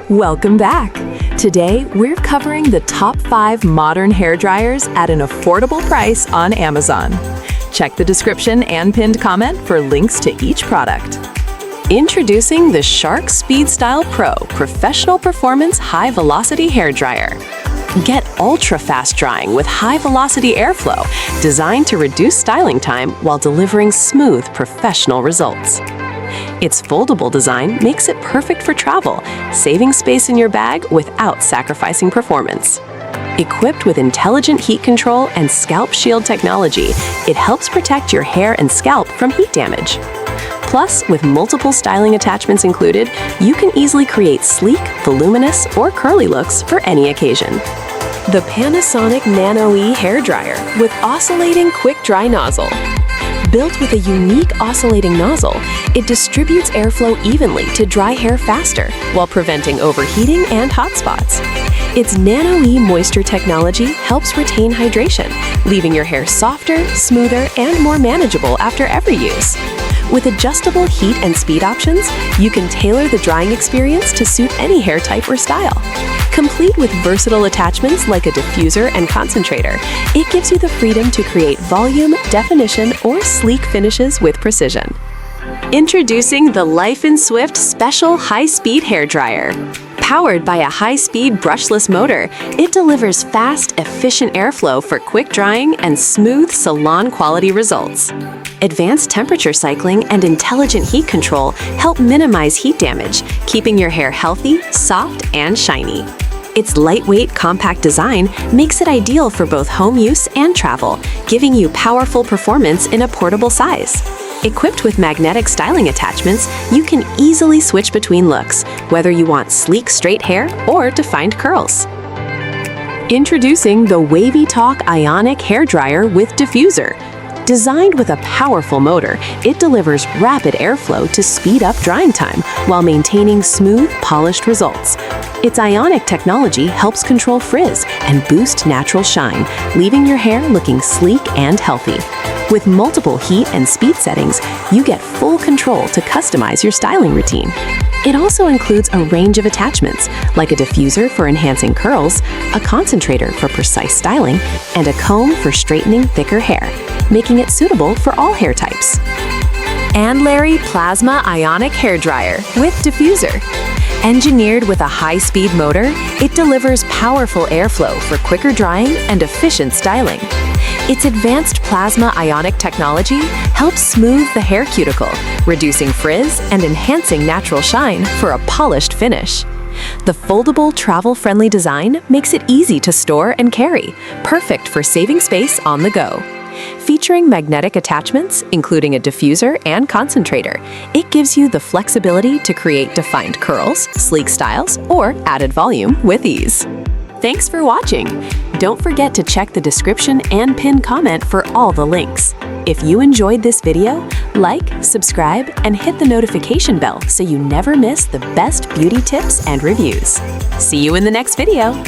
Welcome back! Today, we're covering the top 5 modern hair dryers at an affordable price on Amazon. Check the description and pinned comment for links to each product. Introducing the Shark SpeedStyle Pro Professional Performance High Velocity Hair Dryer. Get ultra-fast drying with high-velocity airflow, designed to reduce styling time while delivering smooth, professional results. Its foldable design makes it perfect for travel, saving space in your bag without sacrificing performance. Equipped with intelligent heat control and scalp shield technology, it helps protect your hair and scalp from heat damage. Plus, with multiple styling attachments included, you can easily create sleek, voluminous, or curly looks for any occasion. The Panasonic Nano-E Hair Dryer with oscillating quick-dry nozzle. Built with a unique oscillating nozzle, it distributes airflow evenly to dry hair faster while preventing overheating and hot spots. Its Nano-E moisture technology helps retain hydration, leaving your hair softer, smoother, and more manageable after every use. With adjustable heat and speed options, you can tailor the drying experience to suit any hair type or style. Complete with versatile attachments like a diffuser and concentrator, it gives you the freedom to create volume, definition, or sleek finishes with precision. Introducing the Life in Swift Special High-Speed Hair Dryer. Powered by a high-speed brushless motor, it delivers fast, efficient airflow for quick drying and smooth salon-quality results. Advanced temperature cycling and intelligent heat control help minimize heat damage, keeping your hair healthy, soft, and shiny. Its lightweight, compact design makes it ideal for both home use and travel, giving you powerful performance in a portable size. Equipped with magnetic styling attachments, you can easily switch between looks, whether you want sleek straight hair or defined curls. Introducing the Wavy Talk Ionic Hair Dryer with Diffuser. Designed with a powerful motor, it delivers rapid airflow to speed up drying time while maintaining smooth, polished results. Its ionic technology helps control frizz and boost natural shine, leaving your hair looking sleek and healthy. With multiple heat and speed settings, you get full control to customize your styling routine. It also includes a range of attachments, like a diffuser for enhancing curls, a concentrator for precise styling, and a comb for straightening thicker hair, making it suitable for all hair types. And Larry Plasma Ionic Hair Dryer with Diffuser. Engineered with a high-speed motor, it delivers powerful airflow for quicker drying and efficient styling. Its advanced plasma ionic technology helps smooth the hair cuticle, reducing frizz and enhancing natural shine for a polished finish. The foldable, travel-friendly design makes it easy to store and carry, perfect for saving space on the go. Featuring magnetic attachments, including a diffuser and concentrator, it gives you the flexibility to create defined curls, sleek styles, or added volume with ease. Thanks for watching! Don't forget to check the description and pinned comment for all the links. If you enjoyed this video, like, subscribe, and hit the notification bell so you never miss the best beauty tips and reviews. See you in the next video!